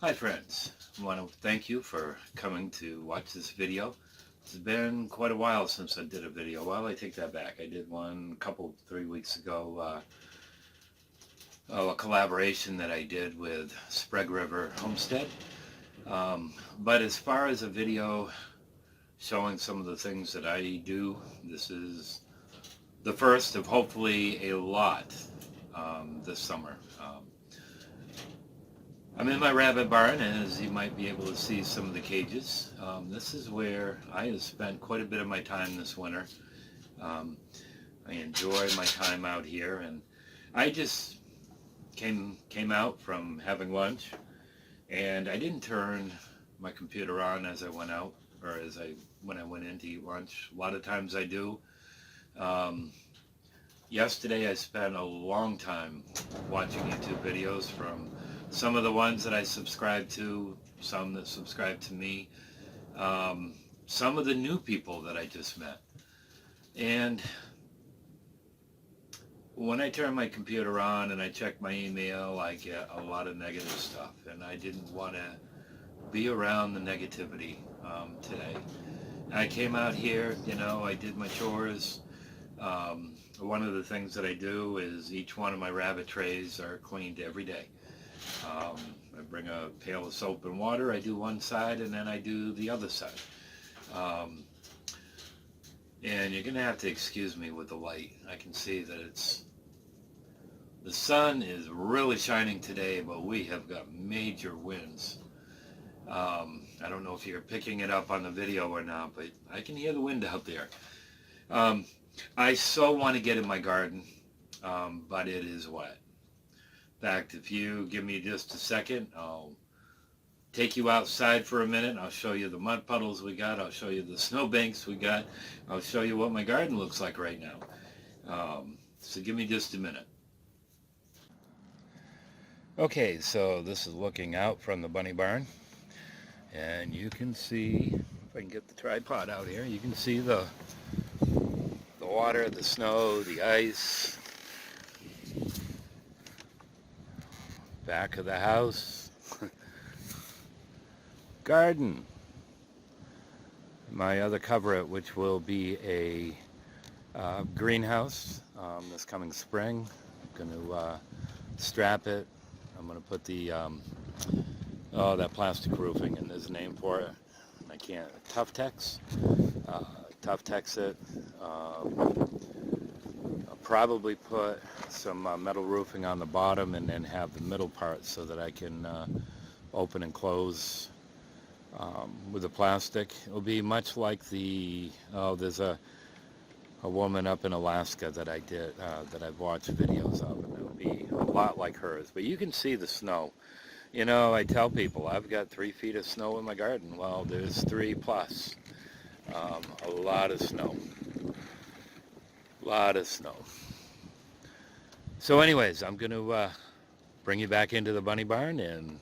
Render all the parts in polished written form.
Hi friends, I want to thank you for coming to watch this video. It's been quite a while since I did a video. Well, I take that back. I did one 3 weeks ago, a collaboration that I did with Sprague River Homestead. But as far as a video showing some of the things that I do, this is the first of hopefully a lot this summer. I'm in my rabbit barn, as you might be able to see some of the cages. This is where I have spent quite a bit of my time this winter. Um, I enjoy my time out here, and I just came out from having lunch, and I didn't turn my computer on as I went out, or when I went in to eat lunch. A lot of times I do. Um, Yesterday I spent a long time watching YouTube videos, from some of the ones that I subscribe to, some that subscribe to me, some of the new people that I just met. And when I turn my computer on and I check my email, I get a lot of negative stuff, and I didn't want to be around the negativity today. I came out here, I did my chores. One of the things that I do is each one of my rabbit trays are cleaned every day. I bring a pail of soap and water. I do one side, and then I do the other side. Um, and you're going to have to excuse me with the light. I can see that the sun is really shining today, but we have got major winds. I don't know if you're picking it up on the video or not, but I can hear the wind out there. I so want to get in my garden, but it is wet. In fact, if you give me just a second, I'll take you outside for a minute. I'll show you the mud puddles we got. I'll show you the snowbanks we got. I'll show you what my garden looks like right now. So give me just a minute. Okay, so this is looking out from the bunny barn. And you can see, if I can get the tripod out here, you can see the water, the snow, the ice. Back of the house. Garden. My other cover, which will be a greenhouse this coming spring. I'm going to strap it. I'm going to put the that plastic roofing, and there's a name for it. I can't. Tough-Tex. Tough-Tex it. I'll probably put some metal roofing on the bottom, and then have the middle part so that I can open and close with the plastic. It'll be much like there's a woman up in Alaska that that I've watched videos of, and it'll be a lot like hers. But you can see the snow. I tell people I've got 3 feet of snow in my garden. Well, there's 3 plus. A lot of snow. Lot of snow. So anyways, I'm going to bring you back into the bunny barn, and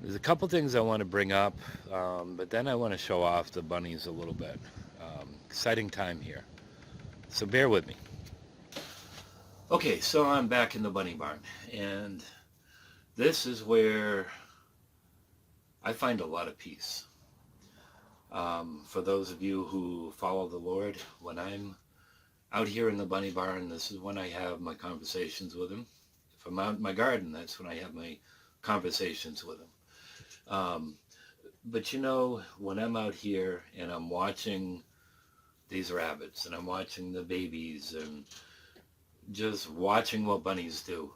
there's a couple things I want to bring up, but then I want to show off the bunnies a little bit. Exciting time here. So bear with me. Okay, so I'm back in the bunny barn, and this is where I find a lot of peace. For those of you who follow the Lord, when I'm out here in the bunny barn, this is when I have my conversations with him. If I'm out in my garden, that's when I have my conversations with him. But when I'm out here and I'm watching these rabbits, and I'm watching the babies, and just watching what bunnies do,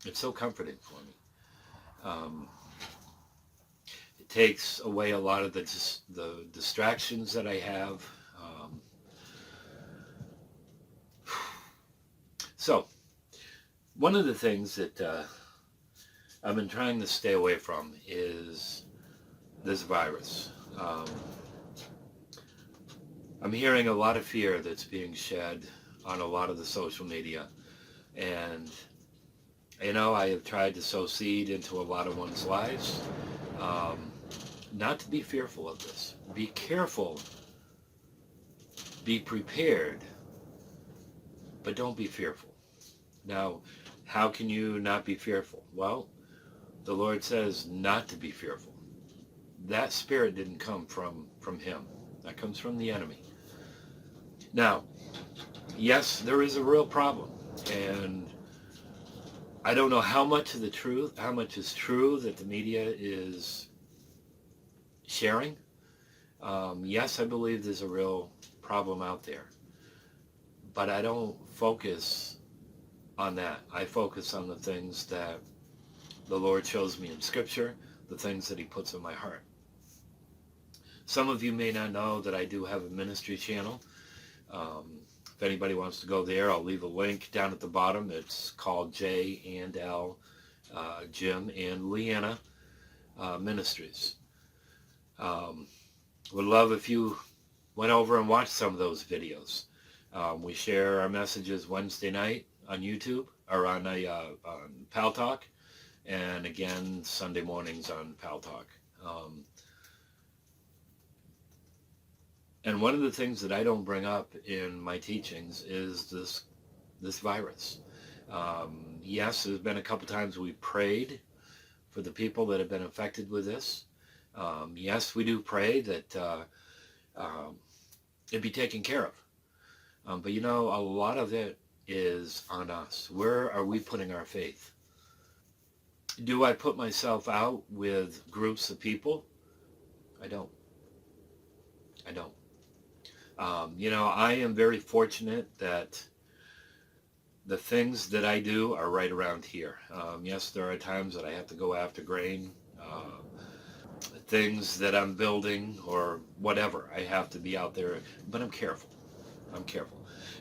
it's so comforting for me. It takes away a lot of the distractions that I have. So, one of the things that I've been trying to stay away from is this virus. I'm hearing a lot of fear that's being shed on a lot of the social media, and I have tried to sow seed into a lot of one's lives, not to be fearful of this. Be careful, be prepared, but don't be fearful. Now, how can you not be fearful? Well, the Lord says not to be fearful. That spirit didn't come from him. That comes from the enemy. Now, yes, there is a real problem. And I don't know how much is true that the media is sharing. Yes, I believe there's a real problem out there. But I don't focus on that. I focus on the things that the Lord shows me in Scripture, the things that he puts in my heart. Some of you may not know that I do have a ministry channel. If anybody wants to go there, I'll leave a link down at the bottom. It's called J and L, Jim and Leanna Ministries. Would love if you went over and watched some of those videos. We share our messages Wednesday night on YouTube, or on Pal Talk, and again Sunday mornings on Pal Talk. And one of the things that I don't bring up in my teachings is this virus. Yes, there's been a couple times we prayed for the people that have been affected with this. Yes, we do pray that it be taken care of. But you know, a lot of it is on us. Where are we putting our faith? Do I put myself out with groups of people? I don't. You know, I am very fortunate that the things that I do are right around here. Yes, there are times that I have to go after grain, things that I'm building or whatever. I have to be out there, but I'm careful.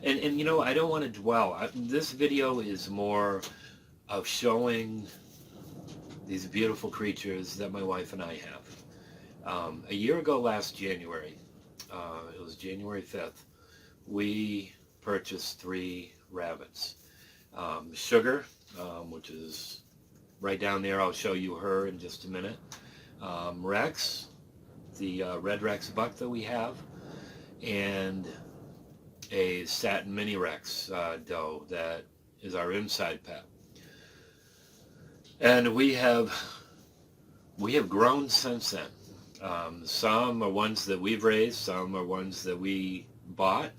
And you know, I don't want to dwell. This video is more of showing these beautiful creatures that my wife and I have. A year ago last January, it was January 5th, we purchased 3 rabbits. Sugar, which is right down there. I'll show you her in just a minute. Rex, the red Rex buck that we have, and a satin mini Rex doe that is our inside pet. And we have grown since then. Some are ones that we've raised, some are ones that we bought.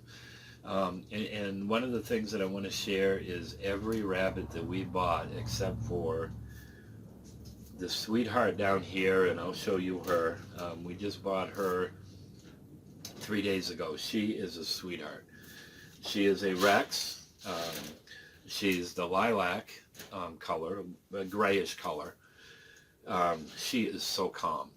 And one of the things that I want to share is every rabbit that we bought, except for the sweetheart down here, and I'll show you her. We just bought her 3 days ago. She is a sweetheart. She is a Rex. She's the lilac color, a grayish color. She is so calm.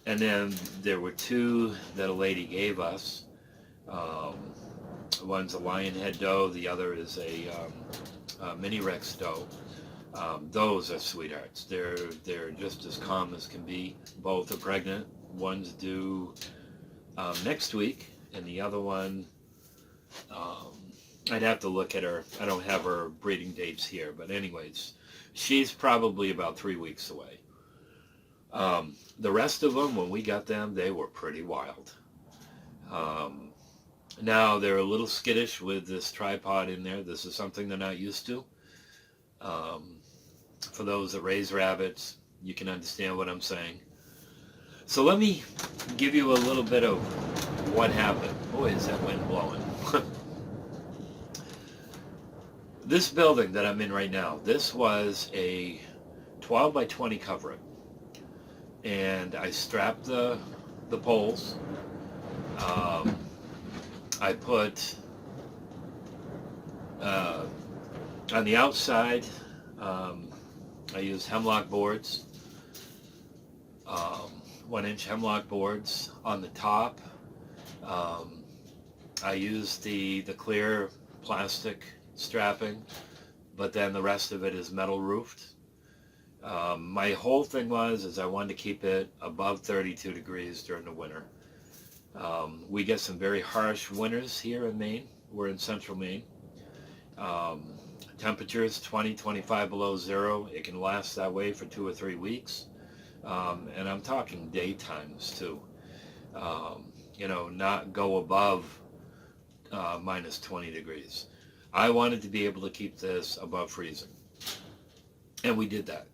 And then there were 2 that a lady gave us. One's a lionhead doe, the other is a mini Rex doe. Those are sweethearts. They're just as calm as can be. Both are pregnant. One's due next week, and the other one, I'd have to look at her. I don't have her breeding dates here, but anyways, she's probably about 3 weeks away. The rest of them, when we got them, they were pretty wild. Now, they're a little skittish with this tripod in there. This is something they're not used to. For those that raise rabbits, you can understand what I'm saying. So let me give you a little bit of what happened. Boy, is that wind blowing. This building that I'm in right now, this was a 12 by 20 covering. And I strapped the poles. I put on the outside, I used hemlock boards, 1-inch hemlock boards. On the top, I used the clear plastic strapping, but then the rest of it is metal roofed. My whole thing is I wanted to keep it above 32 degrees during the winter. We get some very harsh winters here in Maine. We're in central Maine. Temperatures 20-25 below zero. It can last that way for 2 or 3 weeks. And I'm talking daytimes too. You know, not go above minus 20 degrees. I wanted to be able to keep this above freezing. And we did that.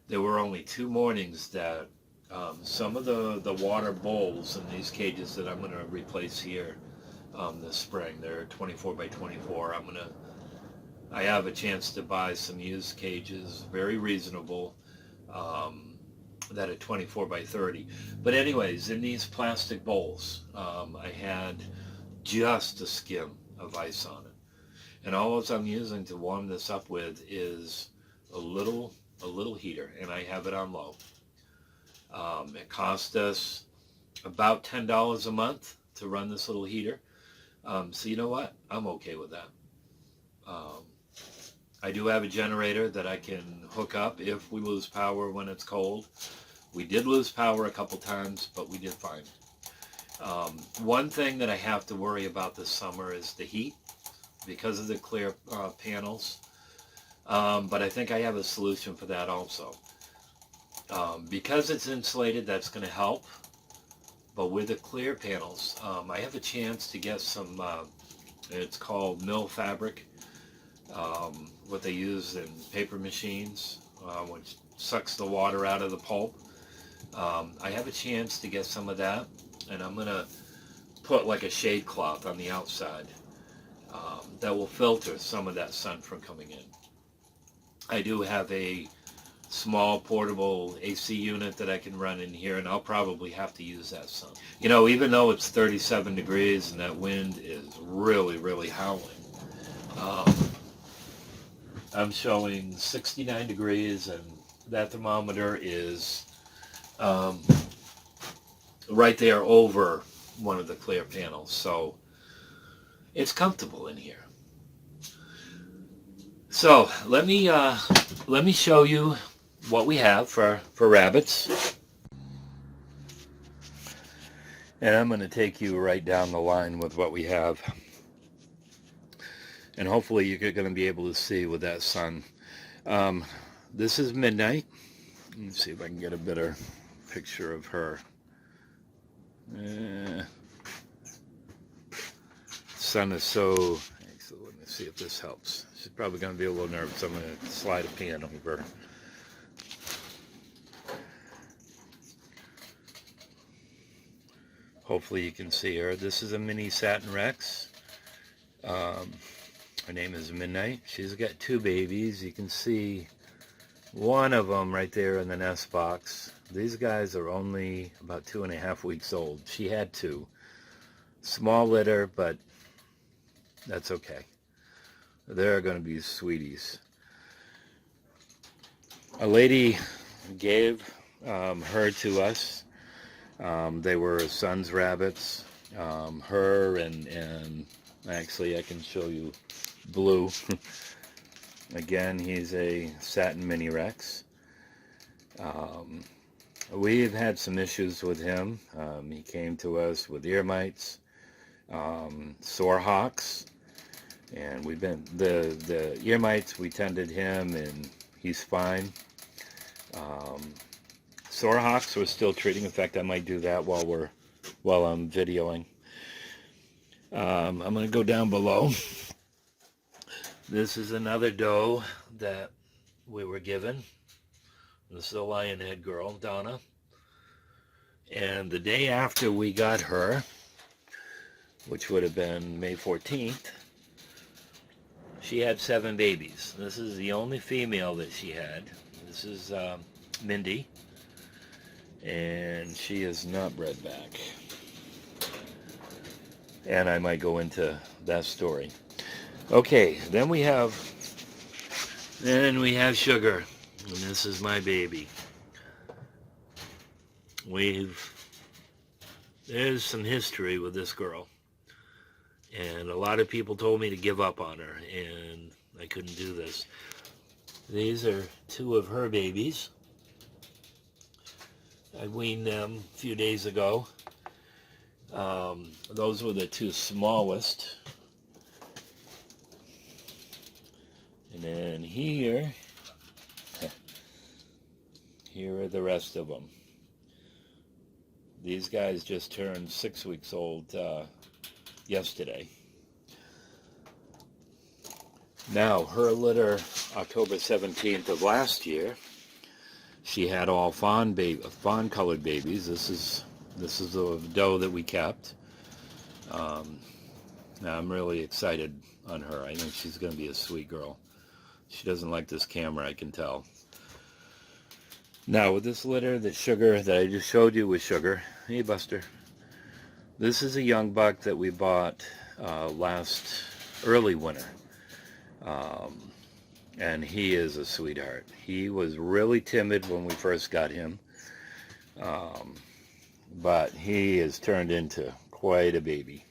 There were only 2 mornings that some of the water bowls in these cages that I'm going to replace here this spring, they're 24 by 24. I have a chance to buy some used cages, very reasonable, that are 24 by 30. But anyways, in these plastic bowls, I had just a skim of ice on it. And all I'm using to warm this up with is a little heater, and I have it on low. It cost us about $10 a month to run this little heater. So you know what? I'm okay with that. I do have a generator that I can hook up if we lose power when it's cold. We did lose power a couple times, but we did fine. One thing that I have to worry about this summer is the heat because of the clear panels. But I think I have a solution for that also. Because it's insulated, that's going to help. But with the clear panels, I have a chance to get some, it's called mill fabric, what they use in paper machines, which sucks the water out of the pulp. I have a chance to get some of that, and I'm going to put like a shade cloth on the outside that will filter some of that sun from coming in. I do have a small portable AC unit that I can run in here, and I'll probably have to use that some. You know, even though it's 37 degrees and that wind is really, really howling, I'm showing 69 degrees, and that thermometer is right there over one of the clear panels, so it's comfortable in here. So let me show you what we have for rabbits, and I'm going to take you right down the line with what we have, and hopefully you're going to be able to see with that sun. This is Midnight. Let's see if I can get a better picture of her. Sun is so excellent. Let me see if this helps. She's probably going to be a little nervous. I'm going to slide a pan over. Hopefully you can see her. This is a mini satin Rex. Her name is Midnight. She's got 2 babies. You can see one of them right there in the nest box. These guys are only about 2.5 weeks old. She had 2. Small litter, but that's okay. They're going to be sweeties. A lady gave her to us. They were son's rabbits. Her and actually I can show you Blue. Again, he's a satin mini Rex. We've had some issues with him. He came to us with ear mites, sore hocks, and we've been the ear mites. We tended him, and he's fine. Sore hocks we're still treating. In fact, I might do that while I'm videoing. I'm going to go down below. This is another doe that we were given. This is a lionhead girl, Donna. And the day after we got her, which would have been May 14th, she had 7 babies. This is the only female that she had. This is Mindy. And she is not bred back. And I might go into that story. Okay, then we have Sugar, and this is my baby. There's some history with this girl, and a lot of people told me to give up on her, and I couldn't do this. These are 2 of her babies. I weaned them a few days ago. Those were the 2 smallest. And then here are the rest of them. These guys just turned 6 weeks old yesterday. Now, her litter, October 17th of last year, she had all fawn-colored babies. This is the doe that we kept. Now I'm really excited on her. I think she's going to be a sweet girl. She doesn't like this camera, I can tell. Now with this litter, the Sugar that I just showed you with Sugar. Hey, Buster. This is a young buck that we bought last early winter. And he is a sweetheart. He was really timid when we first got him. But he has turned into quite a baby.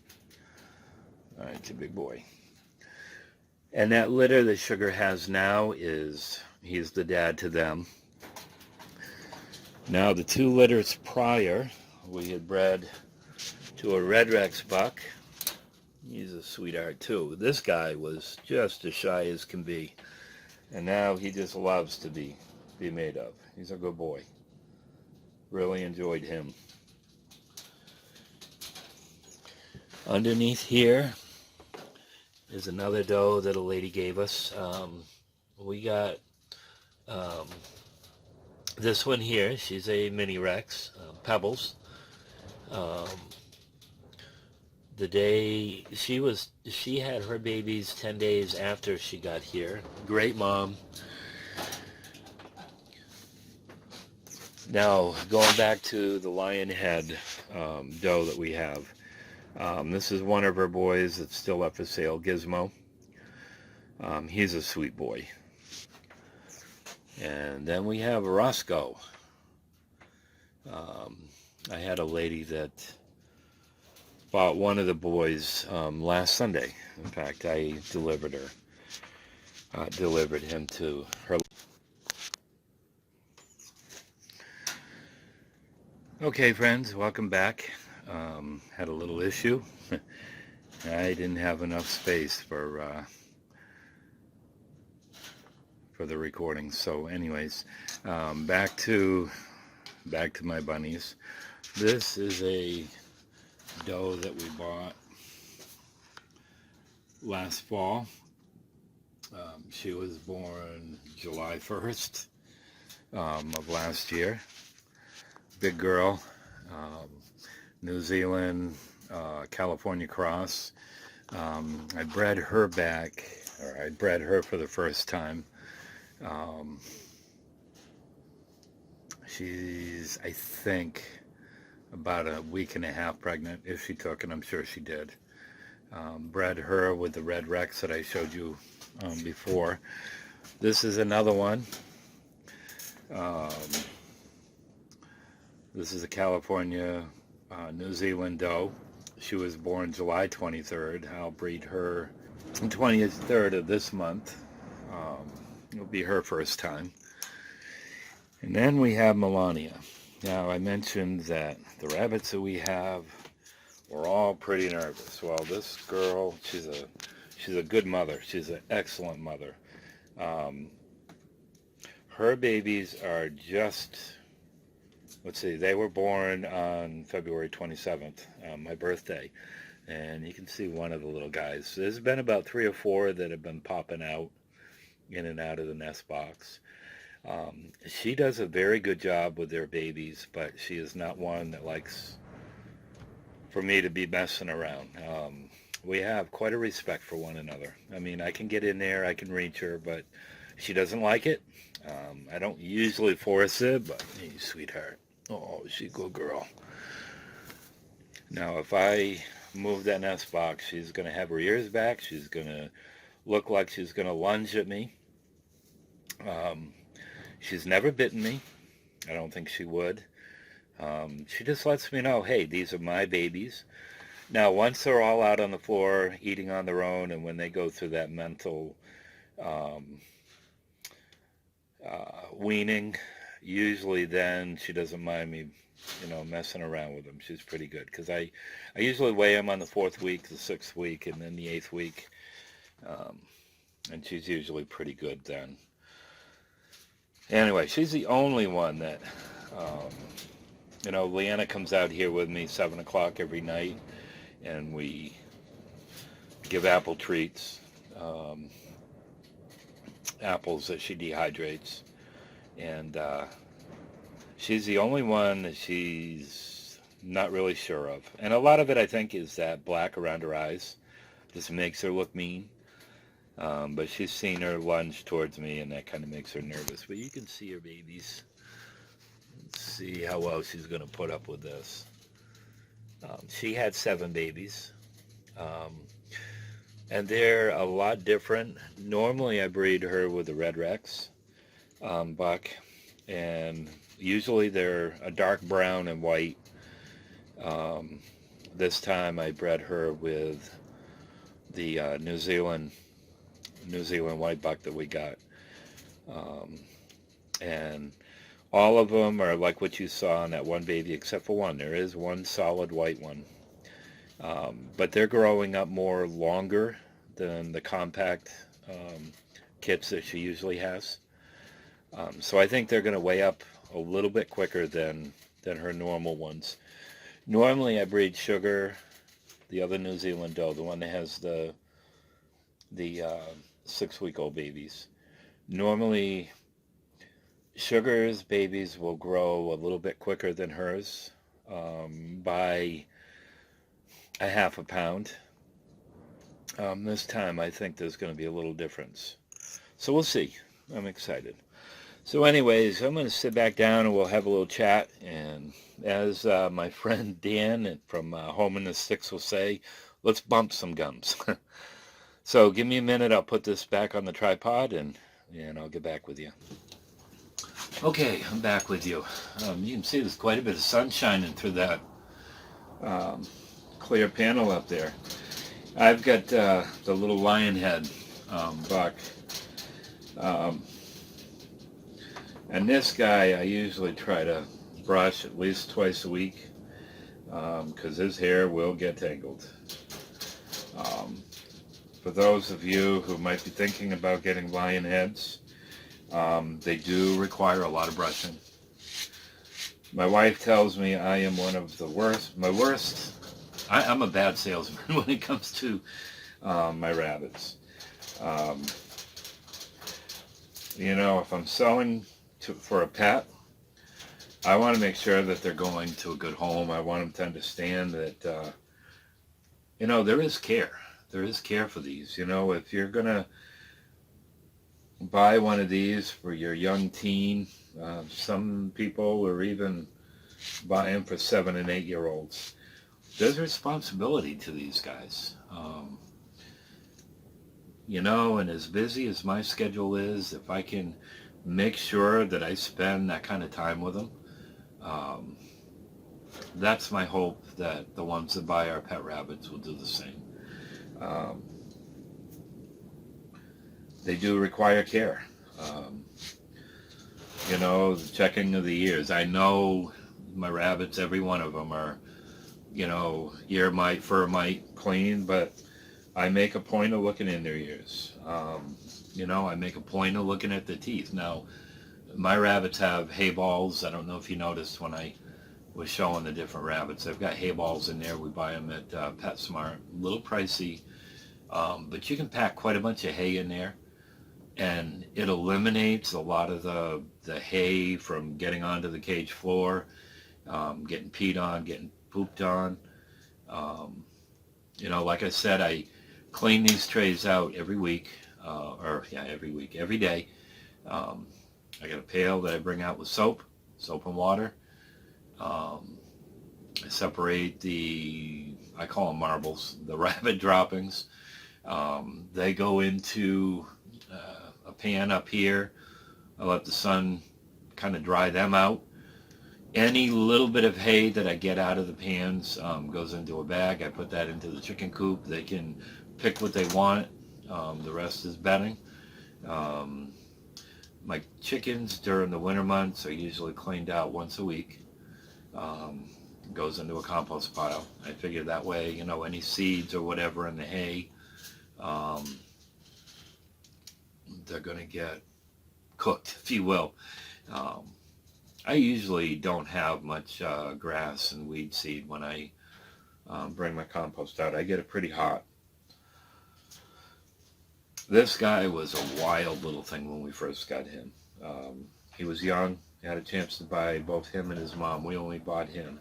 All right, it's a big boy. And that litter that Sugar has now he's the dad to them. Now the two litters prior, we had bred to a Red Rex buck. He's a sweetheart too. This guy was just as shy as can be. And now he just loves to be made of. He's a good boy. Really enjoyed him. Underneath here is another doe that a lady gave us. We got this one here. She's a mini Rex, Pebbles. The day she had her babies 10 days after she got here. Great mom. Now going back to the Lionhead doe that we have. This is one of her boys that's still up for sale, Gizmo. He's a sweet boy. And then we have Roscoe. I had a lady that bought one of the boys last Sunday. In fact, I delivered him to her. Okay, friends, welcome back. Had a little issue. I didn't have enough space for the recording. So anyways, back to my bunnies. This is a doe that we bought last fall. She was born July 1st of last year. Big girl. New Zealand, California cross. I bred her for the first time. She's, I think, about a week and a half pregnant, if she took, and I'm sure she did. Bred her with the Red Rex that I showed you before. This is another one. This is a California New Zealand doe. She was born July 23rd. I'll breed her 23rd of this month. It'll be her first time. And then we have Melania. Now I mentioned that the rabbits that we have were all pretty nervous. Well, this girl, she's a good mother. She's an excellent mother. Her babies are just, let's see, they were born on February 27th, my birthday. And you can see one of the little guys. There's been about 3 or 4 that have been popping out in and out of the nest box. She does a very good job with their babies, but she is not one that likes for me to be messing around. We have quite a respect for one another. I mean, I can get in there, I can reach her, but she doesn't like it. I don't usually force it, but hey, sweetheart. Oh, she's a good girl. Now, if I move that nest box, she's going to have her ears back. She's going to look like she's going to lunge at me. She's never bitten me. I don't think she would. She just lets me know, hey, these are my babies. Now, once they're all out on the floor eating on their own, and when they go through that mental weaning, usually then she doesn't mind me, messing around with them. She's pretty good, because I usually weigh them on the 4th week, the 6th week, and then the 8th week, and she's usually pretty good then. Anyway, she's the only one that, Leanna comes out here with me 7 o'clock every night, and we give apple treats. apples that she dehydrates. And she's the only one that she's not really sure of. And a lot of it, I think, is that black around her eyes. Just makes her look mean. But she's seen her lunge towards me, and that kind of makes her nervous. But you can see her babies. Let's see how well she's going to put up with this. She had 7 babies. And they're a lot different. Normally I breed her with a Red Rex buck. And usually they're a dark brown and white. This time I bred her with the New Zealand white buck that we got. And all of them are like what you saw in that one baby, except for one. There is one solid white one. But they're growing up more longer than the compact kits that she usually has. So I think they're going to weigh up a little bit quicker than her normal ones. Normally I breed Sugar, the other New Zealand doe, the one that has the 6-week-old babies. Normally Sugar's babies will grow a little bit quicker than hers, by a half a pound. This time I think there's going to be a little difference. So we'll see. I'm excited. So anyways, I'm going to sit back down and we'll have a little chat. And as my friend Dan from Home in the Sticks will say, let's bump some gums. So give me a minute. I'll put this back on the tripod and I'll get back with you. Okay, I'm back with you. You can see there's quite a bit of sun shining through that clear panel up there. I've got the little lion head buck. And this guy I usually try to brush at least twice a week because his hair will get tangled. For those of you who might be thinking about getting lion heads, they do require a lot of brushing. My wife tells me I am one of the worst. I'm a bad salesman when it comes to my rabbits. If I'm selling for a pet, I want to make sure that they're going to a good home. I want them to understand that, there is care. There is care for these. If you're going to buy one of these for your young teen, some people are even buying for 7 and 8 year olds. There's responsibility to these guys. And as busy as my schedule is, if I can make sure that I spend that kind of time with them, that's my hope that the ones that buy our pet rabbits will do the same. They do require care. The checking of the ears. I know my rabbits, every one of them are, ear mite, fur mite clean, but I make a point of looking in their ears. I make a point of looking at the teeth. Now, my rabbits have hay balls. I don't know if you noticed when I was showing the different rabbits. They've got hay balls in there. We buy them at PetSmart. A little pricey, but you can pack quite a bunch of hay in there, and it eliminates a lot of the hay from getting onto the cage floor, getting peed on, getting pooped on. Like I said, I clean these trays out every week, every day. I got a pail that I bring out with soap and water. I separate I call them marbles, the rabbit droppings. They go into a pan up here. I let the sun kind of dry them out. Any little bit of hay that I get out of the pans goes into a bag. I put that into the chicken coop. They can pick what they want. The rest is bedding. My chickens during the winter months are usually cleaned out once a week. Goes into a compost pile. I figure that way, any seeds or whatever in the hay, they're going to get cooked, if you will. I usually don't have much grass and weed seed when I bring my compost out. I get it pretty hot. This guy was a wild little thing when we first got him. He was young. Had a chance to buy both him and his mom. We only bought him.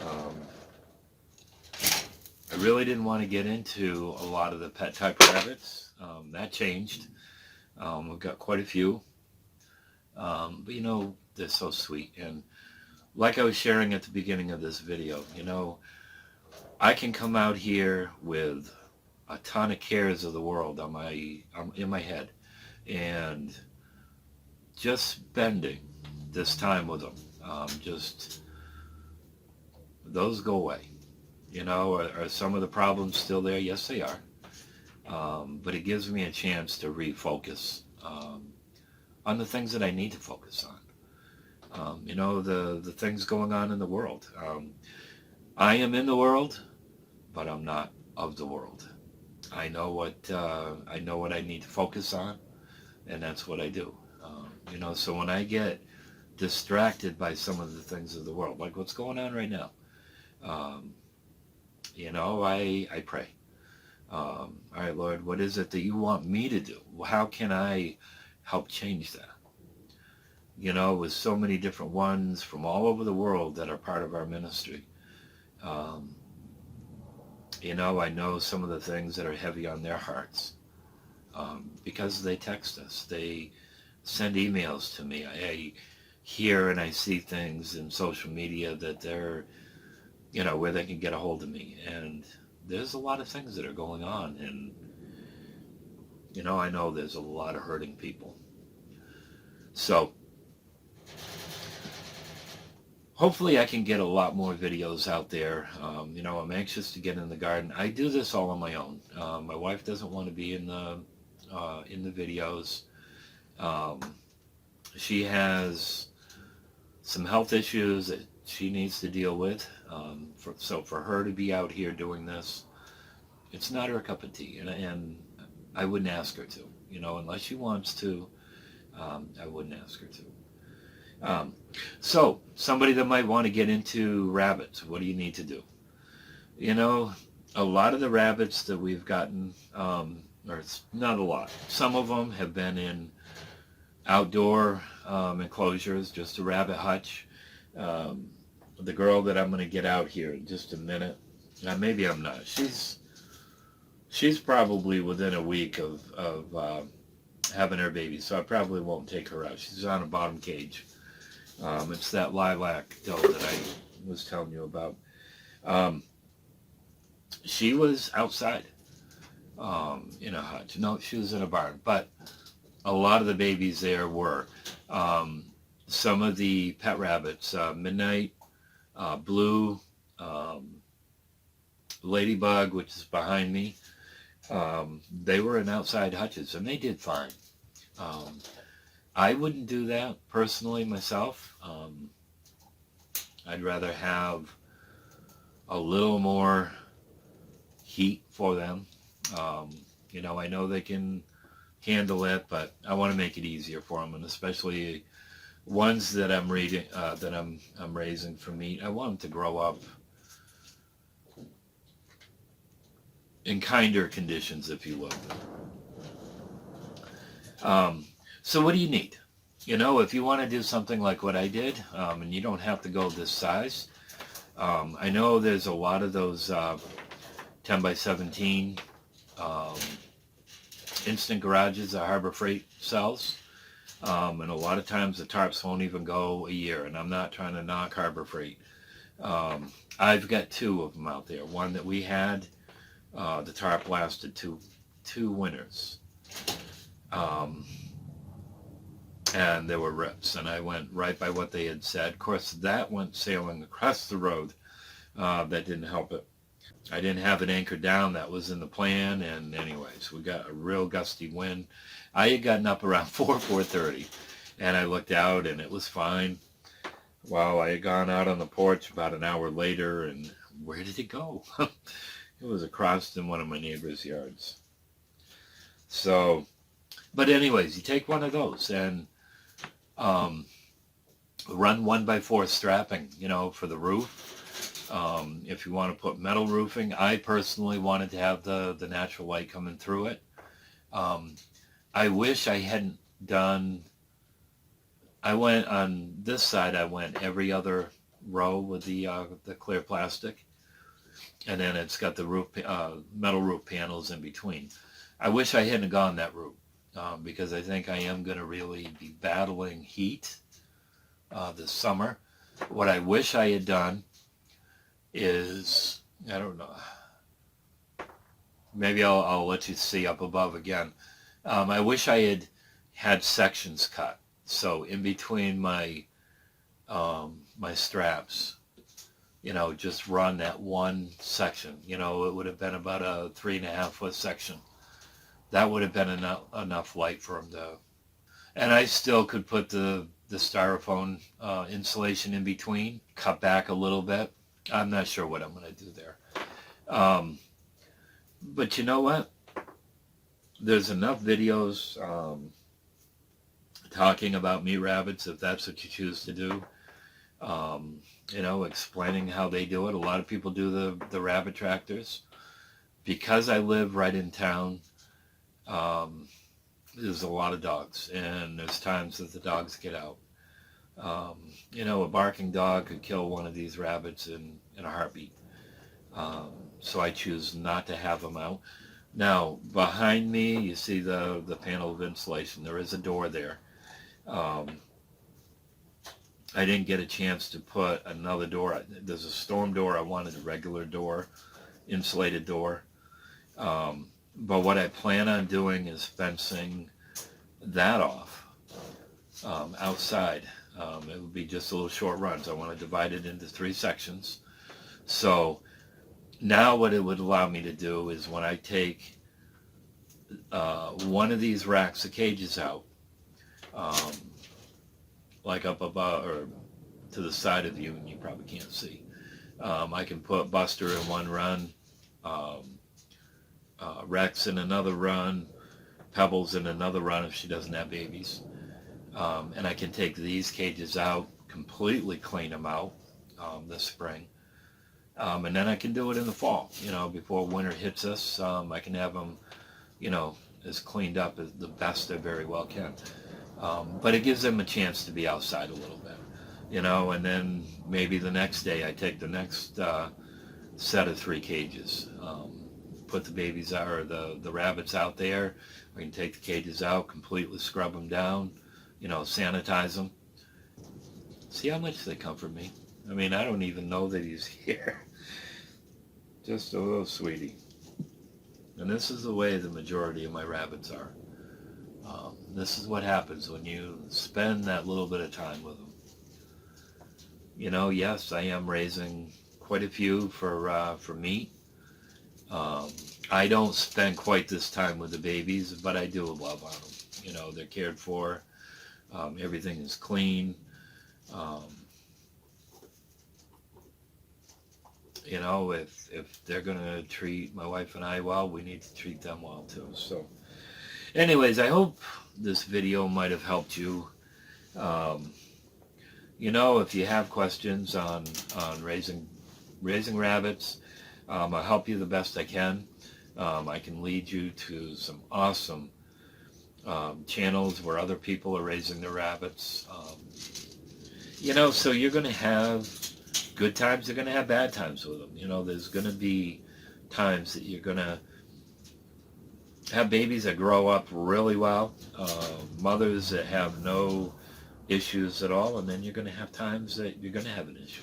Um, I really didn't want to get into a lot of the pet type rabbits. That changed. We've got quite a few. But you know, they're so sweet. And like I was sharing at the beginning of this video, you know, I can come out here with a ton of cares of the world in my head, and just spending this time with them, just those go away. You know, are some of the problems still there? Yes, they are. But it gives me a chance to refocus on the things that I need to focus on. You know, the things going on in the world. I am in the world, but I'm not of the world. I know what I need to focus on, and that's what I do. You know, so when I get distracted by some of the things of the world, like what's going on right now, you know, I pray. All right, Lord, what is it that you want me to do? How can I help change that? You know, with so many different ones from all over the world that are part of our ministry. You know, I know some of the things that are heavy on their hearts because they text us. They send emails to me. I hear and I see things in social media that they're, you know, where they can get a hold of me. And there's a lot of things that are going on. And, you know, I know there's a lot of hurting people. So hopefully I can get a lot more videos out there. You know, I'm anxious to get in the garden. I do this all on my own. My wife doesn't want to be in the videos. She has some health issues that she needs to deal with. So for her to be out here doing this, it's not her cup of tea. And I wouldn't ask her to. You know, unless she wants to, I wouldn't ask her to. So somebody that might want to get into rabbits, what do you need to do? You know, a lot of the rabbits that we've gotten, or it's not a lot, some of them have been in outdoor enclosures, just a rabbit hutch. The girl that I'm going to get out here in just a minute, maybe I'm not. She's probably within a week of having her baby, so I probably won't take her out. She's on a bottom cage. It's that lilac doe that I was telling you about. She was outside in a hutch. No, she was in a barn, but a lot of the babies there were. Some of the pet rabbits, Midnight, Blue, Ladybug, which is behind me, they were in outside hutches, and they did fine. I wouldn't do that personally myself. I'd rather have a little more heat for them. You know, I know they can handle it, but I want to make it easier for them, and especially ones that I'm raising for meat. I want them to grow up in kinder conditions, if you will. So what do you need? You know, if you want to do something like what I did, and you don't have to go this size, I know there's a lot of those 10 by 17 instant garages that Harbor Freight sells, and a lot of times the tarps won't even go a year, and I'm not trying to knock Harbor Freight. I've got two of them out there. One that we had, the tarp lasted two winters. And there were rips, and I went right by what they had said. Of course, that went sailing across the road. That didn't help it. I didn't have it anchored down. That was in the plan, and anyways, we got a real gusty wind. I had gotten up around 4:30, and I looked out, and it was fine. Well, I had gone out on the porch about an hour later, and where did it go? It was across in one of my neighbor's yards. So, but anyways, you take one of those, and run 1x4 strapping, you know, for the roof. If you want to put metal roofing, I personally wanted to have the natural light coming through it. I wish I hadn't done, I went on this side, I went every other row with the clear plastic, and then it's got the roof, metal roof panels in between. I wish I hadn't gone that route, because I think I am going to really be battling heat this summer. What I wish I had done is, I don't know, maybe I'll let you see up above again. I wish I had sections cut. So in between my my straps, just run that one section. It would have been about a 3.5 foot section. That would have been enough light for them to, and I still could put the styrofoam insulation in between, cut back a little bit. I'm not sure what I'm going to do there. But you know what? There's enough videos talking about meat rabbits, if that's what you choose to do. Explaining how they do it. A lot of people do the rabbit tractors. Because I live right in town, there's a lot of dogs, and there's times that the dogs get out. A barking dog could kill one of these rabbits in a heartbeat. So I choose not to have them out. Now, behind me, you see the panel of insulation. There is a door there. I didn't get a chance to put another door. There's a storm door. I wanted a regular door, insulated door. But what I plan on doing is fencing that off outside. It would be just a little short runs. I want to divide it into 3 sections. So now what it would allow me to do is when I take one of these racks of cages out, like up above or to the side of you, and you probably can't see, I can put Buster in one run, Rex in another run, Pebbles in another run if she doesn't have babies. And I can take these cages out, completely clean them out this spring. And then I can do it in the fall, before winter hits us. I can have them, as cleaned up as the best I very well can. But it gives them a chance to be outside a little bit, and then maybe the next day I take the next set of 3 cages, put the babies out, or the rabbits out there. I can take the cages out, completely scrub them down, sanitize them. See how much they comfort me? I mean, I don't even know that he's here. Just a little sweetie. And this is the way the majority of my rabbits are. This is what happens when you spend that little bit of time with them. Yes, I am raising quite a few for meat. I don't spend quite this time with the babies, but I do love on them. They're cared for. Everything is clean. If they're going to treat my wife and I well, we need to treat them well too. So anyways, I hope this video might have helped you. If you have questions on raising rabbits, I'll help you the best I can. I can lead you to some awesome channels where other people are raising their rabbits. So you're going to have good times, you're going to have bad times with them. There's going to be times that you're going to have babies that grow up really well, mothers that have no issues at all, and then you're going to have times that you're going to have an issue.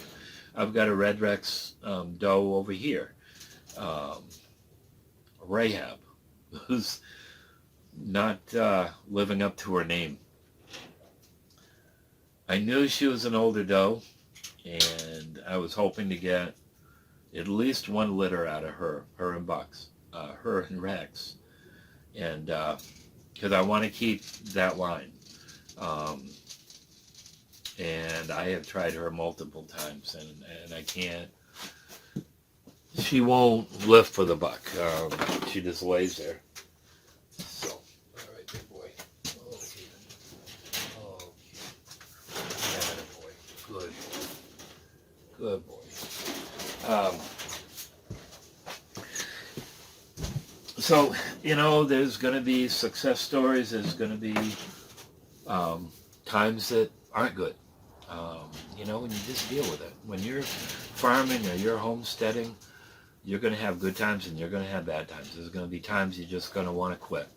I've got a Red Rex doe over here, Rahab, who's not living up to her name. I knew she was an older doe, and I was hoping to get at least 1 litter out of her and Bucks, her and Rex, and because I want to keep that line. And I have tried her multiple times, and I can't. She won't lift for the buck. She just lays there. So, all right, big boy. Okay. Yeah, boy. Good boy. So, there's going to be success stories. There's going to be times that aren't good. And you just deal with it. When you're farming or you're homesteading, you're going to have good times and you're going to have bad times. There's going to be times you're just going to want to quit.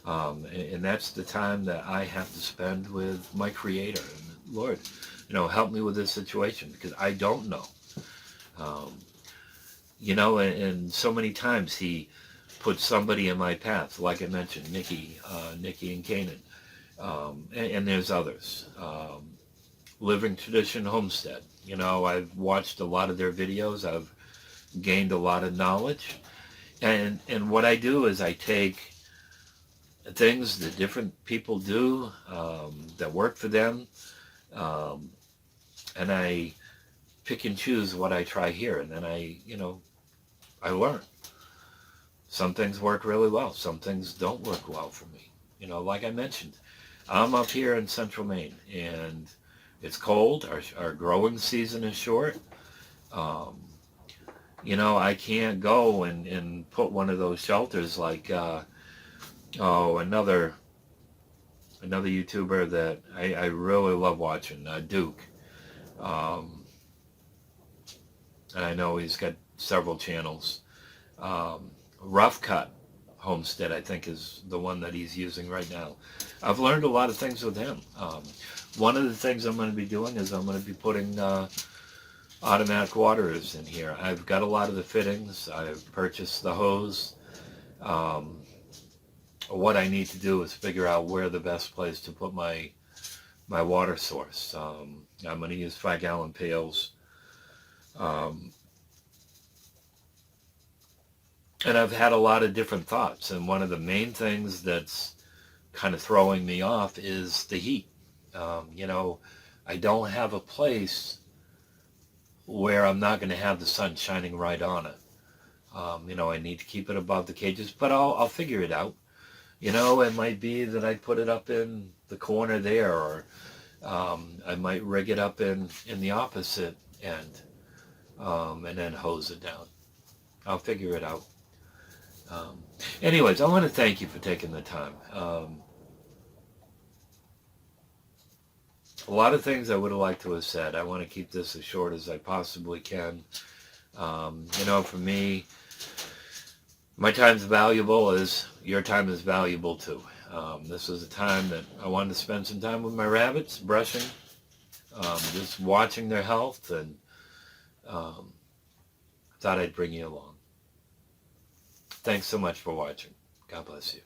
And that's the time that I have to spend with my Creator. And Lord, help me with this situation because I don't know. And so many times He put somebody in my path, like I mentioned, Nikki and Canaan. And there's others. Living Tradition Homestead. I've watched a lot of their videos. I've gained a lot of knowledge. And what I do is I take things that different people do that work for them, and I pick and choose what I try here. And then I learn. Some things work really well. Some things don't work well for me. Like I mentioned, I'm up here in central Maine, and it's cold. Our growing season is short. I can't go and put one of those shelters like, another YouTuber that I really love watching, Duke. And I know he's got several channels. Rough Cut Homestead, I think, is the one that he's using right now. I've learned a lot of things with him. One of the things I'm going to be doing is I'm going to be putting automatic waterers in here. I've got a lot of the fittings. I've purchased the hose. What I need to do is figure out where the best place to put my water source. I'm going to use 5-gallon pails. And I've had a lot of different thoughts, and one of the main things that's kind of throwing me off is the heat. I don't have a place where I'm not going to have the sun shining right on it. I need to keep it above the cages, but I'll figure it out. It might be that I put it up in the corner there, or I might rig it up in the opposite end, and then hose it down. I'll figure it out. Anyways, I want to thank you for taking the time. A lot of things I would have liked to have said. I want to keep this as short as I possibly can. For me, my time's valuable as your time is valuable too. This is a time that I wanted to spend some time with my rabbits, brushing, just watching their health, and thought I'd bring you along. Thanks so much for watching. God bless you.